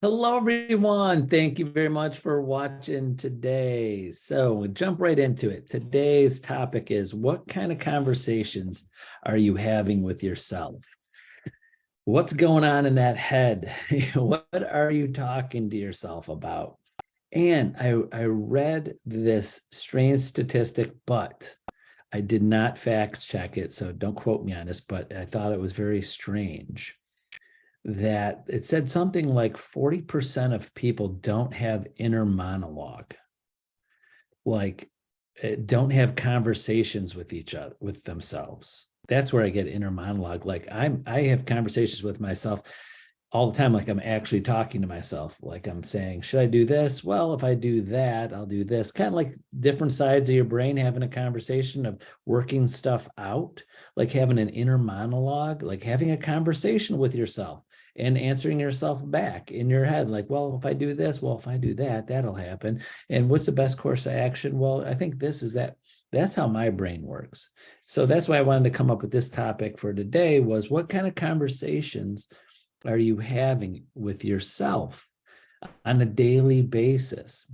Hello, everyone. Thank you very much for watching today. So we'll jump right into it. Today's topic is, what kind of conversations are you having with yourself? What's going on in that head? What are you talking to yourself about? And I read this strange statistic, but I did not fact check it, so don't quote me on this, but I thought it was very strange that it said something like 40% of people don't have inner monologue, like don't have conversations with each other, with themselves. That's where I get inner monologue. Like I have conversations with myself all the time, like I'm actually talking to myself, like I'm saying, should I do this? Well, if I do that, I'll do this. Kind of like different sides of your brain having a conversation of working stuff out, like having an inner monologue, like having a conversation with yourself and answering yourself back in your head, like, well, if I do this, well, if I do that, that'll happen. And what's the best course of action? Well, I think this is that. That's how my brain works. So that's why I wanted to come up with this topic for today, was what kind of conversations are you having with yourself on a daily basis?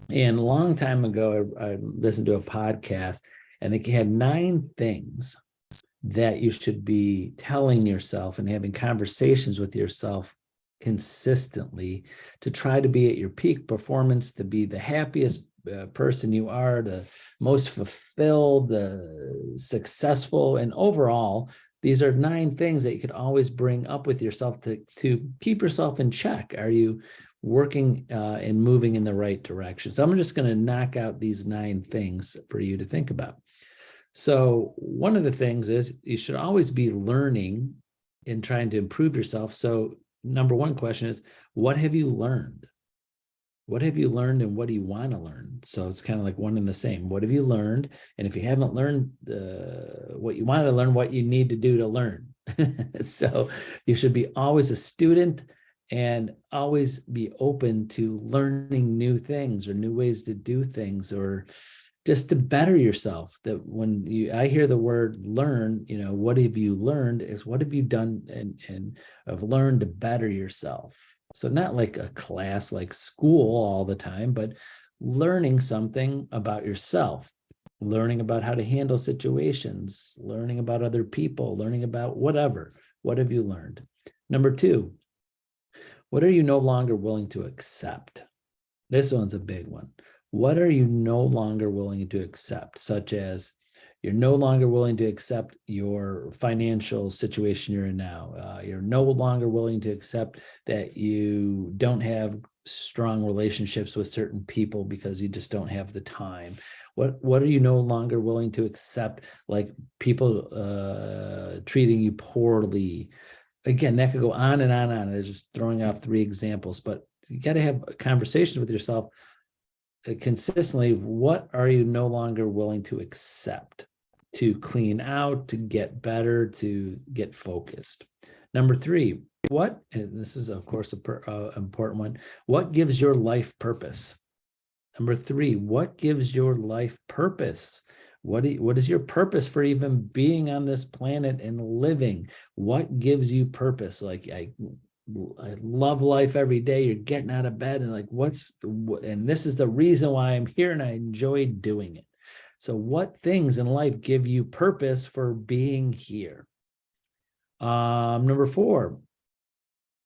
And a long time ago, I listened to a podcast, and they had 9 things that you should be telling yourself and having conversations with yourself consistently to try to be at your peak performance, to be the happiest person you are, the most fulfilled, the successful, and overall. These are 9 things that you could always bring up with yourself to keep yourself in check. Are you working and moving in the right direction? So I'm just going to knock out these 9 things for you to think about. So one of the things is you should always be learning and trying to improve yourself. So number one question is, what have you learned? What have you learned, and what do you want to learn? So it's kind of like one and the same. What have you learned? And if you haven't learned what you want to learn, what you need to do to learn. So you should be always a student and always be open to learning new things or new ways to do things, or just to better yourself. That when I hear the word learn, what have you learned is what have you done and have learned to better yourself. So not like a class like school all the time, but learning something about yourself, learning about how to handle situations, learning about other people, learning about whatever. What have you learned? Number 2, what are you no longer willing to accept? This one's a big one. What are you no longer willing to accept? Such as, you're no longer willing to accept your financial situation you're in now. You're no longer willing to accept that you don't have strong relationships with certain people because you just don't have the time. What are you no longer willing to accept? Like people treating you poorly. Again, that could go on and on and on. It's just throwing out 3 examples, but you got to have conversations with yourself consistently. What are you no longer willing to accept, to clean out, to get better, to get focused? Number 3, what, and this is of course a important one, what gives your life purpose? Number 3, what gives your life purpose? What is your purpose for even being on this planet and living? What gives you purpose? Like I love life every day. You're getting out of bed and like, and this is the reason why I'm here and I enjoy doing it. So what things in life give you purpose for being here? Number 4,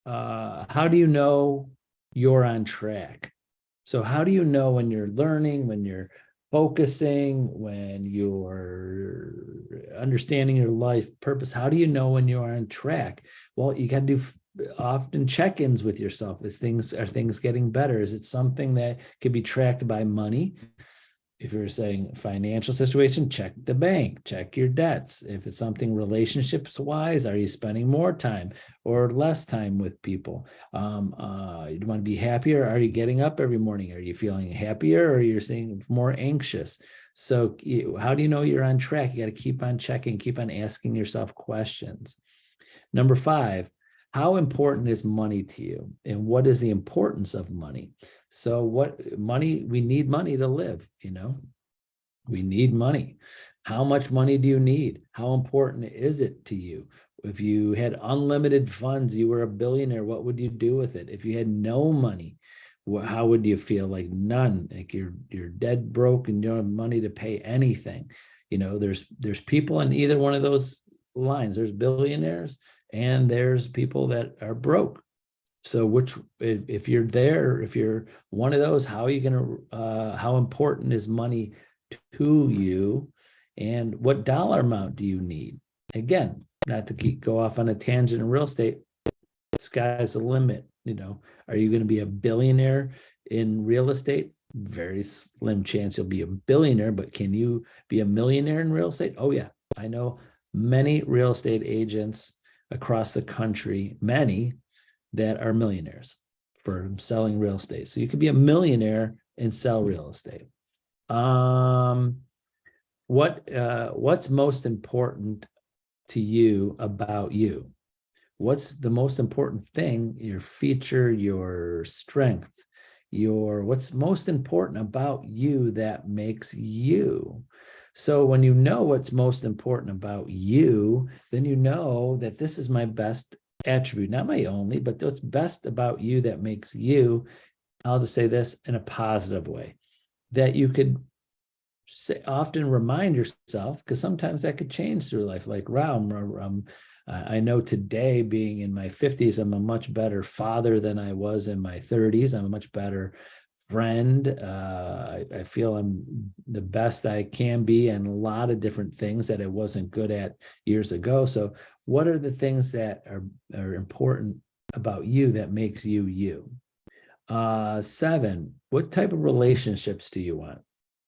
how do you know you're on track? So how do you know when you're learning, when you're focusing, when you're understanding your life purpose? How do you know when you are on track? Well, you got to do often check-ins with yourself. Are things getting better? Is it something that could be tracked by money? If you're saying financial situation, check the bank, check your debts. If it's something relationships wise, are you spending more time or less time with people? You want to be happier? Are you getting up every morning? Are you feeling happier, or you're seeing more anxious? So how do you know you're on track? You got to keep on checking, keep on asking yourself questions. Number 5, how important is money to you, and what is the importance of money? So we need money to live, we need money. How much money do you need? How important is it to you? If you had unlimited funds, you were a billionaire, what would you do with it? If you had no money, how would you feel? Like none, like you're dead broke and you don't have money to pay anything. There's people in either one of those lines. There's billionaires and there's people that are broke. So if you're there, if you're one of those, how are you going to, how important is money to you? And what dollar amount do you need? Again, not to go off on a tangent in real estate, sky's the limit. Are you going to be a billionaire in real estate? Very slim chance you'll be a billionaire, but can you be a millionaire in real estate? Oh yeah. I know many real estate agents across the country, many that are millionaires for selling real estate. So you could be a millionaire and sell real estate. What's most important to you about you? What's the most important thing, your feature, your strength, what's most important about you that makes you? So when you know what's most important about you, then you know that this is my best attribute, not my only, but what's best about you that makes you. I'll just say this in a positive way, that you could often remind yourself, because sometimes that could change through life. Like, wow, I know today, being in my 50s, I'm a much better father than I was in my 30s. I'm a much better friend. I feel I'm the best I can be in a lot of different things that I wasn't good at years ago. So what are the things that are important about you that makes you you? 7, what type of relationships do you want?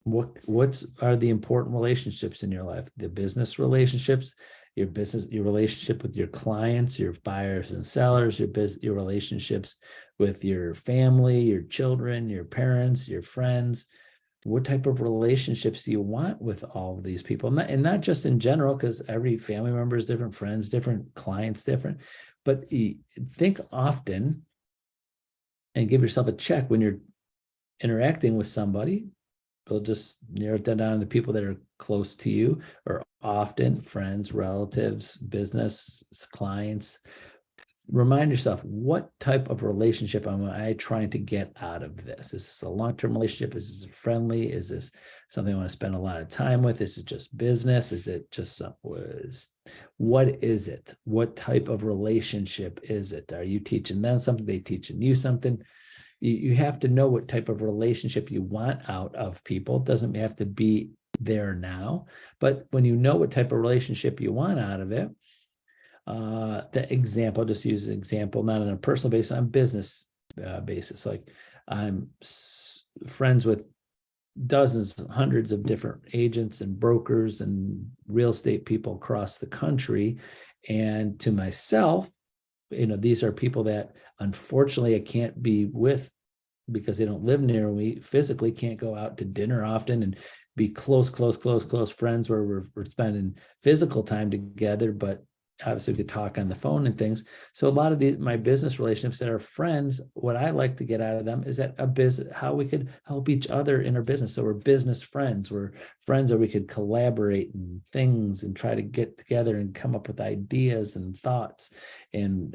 What are the important relationships in your life? The business relationships, your relationship with your clients, your buyers and sellers, your relationships with your family, your children, your parents, your friends. What type of relationships do you want with all of these people? And not just in general, because every family member is different, friends different, clients different, but think often and give yourself a check when you're interacting with somebody. We'll just narrow that down to the people that are close to you, or often friends, relatives, business clients. Remind yourself, what type of relationship am I trying to get out of this? Is this a long-term relationship? Is this friendly? Is this something I want to spend a lot of time with? Is it just business? Is it just what is it? What type of relationship is it? Are you teaching them something? They teaching you something? You have to know what type of relationship you want out of people. It doesn't have to be there now, but when you know what type of relationship you want out of it, just use an example, not on a personal basis, on business basis. Like I'm friends with dozens, hundreds of different agents and brokers and real estate people across the country. And to myself, these are people that unfortunately I can't be with because they don't live near me physically, can't go out to dinner often and be close friends where we're spending physical time together, but obviously we could talk on the phone and things. So a lot of my business relationships that are friends, what I like to get out of them is that how we could help each other in our business. So we're business friends. We're friends where we could collaborate and things and try to get together and come up with ideas and thoughts. And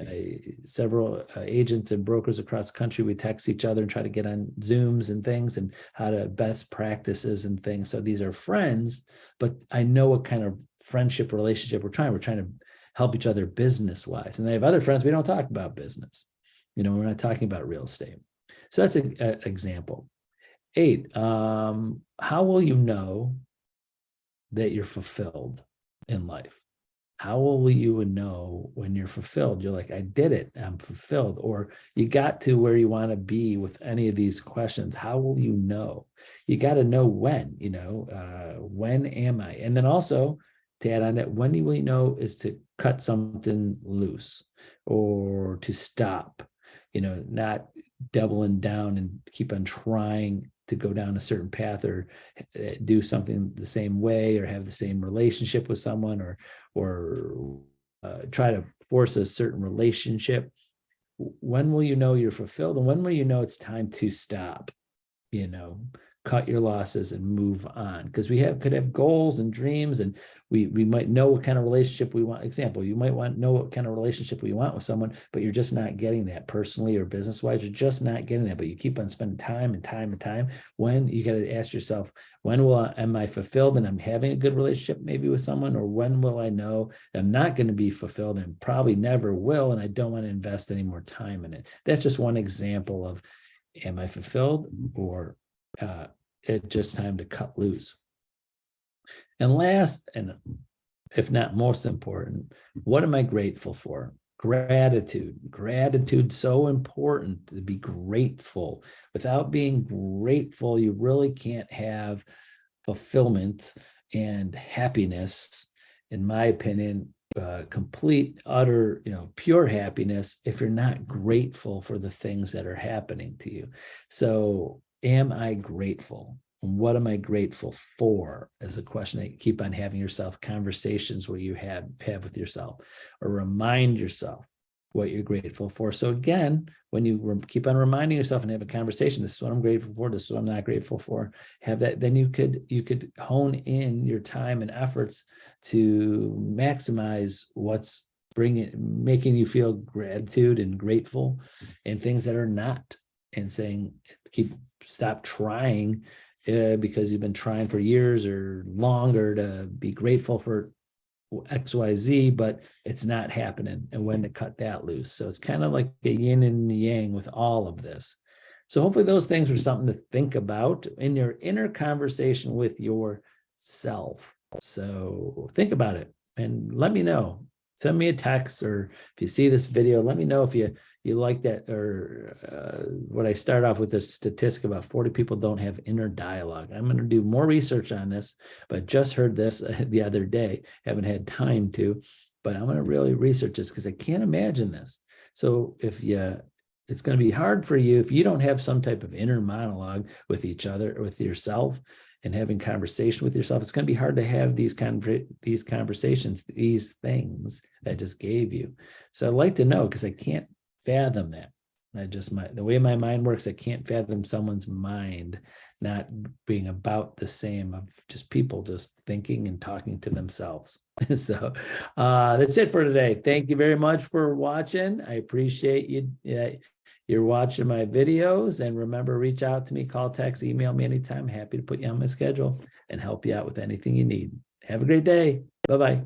several agents and brokers across the country, we text each other and try to get on Zooms and things and how to best practices and things. So these are friends, but I know what kind of friendship relationship we're trying to help each other business wise. And they have other friends, we don't talk about business. We're not talking about real estate. So that's an example. 8, how will you know that you're fulfilled in life? How will you know when you're fulfilled? You're like, I did it, I'm fulfilled. Or you got to where you want to be with any of these questions. How will you know? You got to know when, when am I? And then also, to add on that, when do we know is to cut something loose or to stop, not doubling down and keep on trying to go down a certain path or do something the same way or have the same relationship with someone or try to force a certain relationship. When will you know you're fulfilled? And when will you know it's time to stop, cut your losses and move on, because we could have goals and dreams, and we might know what kind of relationship we want. Example, you might know what kind of relationship we want with someone, but you're just not getting that personally or business wise. You're just not getting that, but you keep on spending time and time and time. When you got to ask yourself, when am I fulfilled and I'm having a good relationship maybe with someone, or when will I know I'm not going to be fulfilled and probably never will, and I don't want to invest any more time in it. That's just one example of, am I fulfilled, or it's just time to cut loose. And last, and if not most important, what am I grateful for? Gratitude. Gratitude, so important to be grateful. Without being grateful, you really can't have fulfillment and happiness, in my opinion, complete, utter, pure happiness if you're not grateful for the things that are happening to you. So, am I grateful? And what am I grateful for? Is a question that you keep on having yourself, conversations where you have with yourself, or remind yourself what you're grateful for. So again, when you keep on reminding yourself and have a conversation, this is what I'm grateful for, this is what I'm not grateful for, have that, then you could hone in your time and efforts to maximize what's making you feel gratitude and grateful, and things that are not, and saying, stop trying because you've been trying for years or longer to be grateful for XYZ, but it's not happening, and when to cut that loose. So it's kind of like a yin and yang with all of this. So hopefully those things are something to think about in your inner conversation with yourself. So think about it and let me know. Send me a text, or if you see this video, let me know if you like that, or what I start off with this statistic about 40 people don't have inner dialogue. I'm going to do more research on this, but just heard this the other day. Haven't had time to, but I'm going to really research this because I can't imagine this. So it's going to be hard for you if you don't have some type of inner monologue with each other, or with yourself, and having conversation with yourself. It's going to be hard to have these conversations, these things I just gave you. So I'd like to know, because I can't fathom that. The way my mind works, I can't fathom someone's mind not being about the same, of just people just thinking and talking to themselves. So that's it for today. Thank you very much for watching. I appreciate you. You're watching my videos, and remember, reach out to me, call, text, email me anytime. Happy to put you on my schedule and help you out with anything you need. Have a great day. Bye-bye.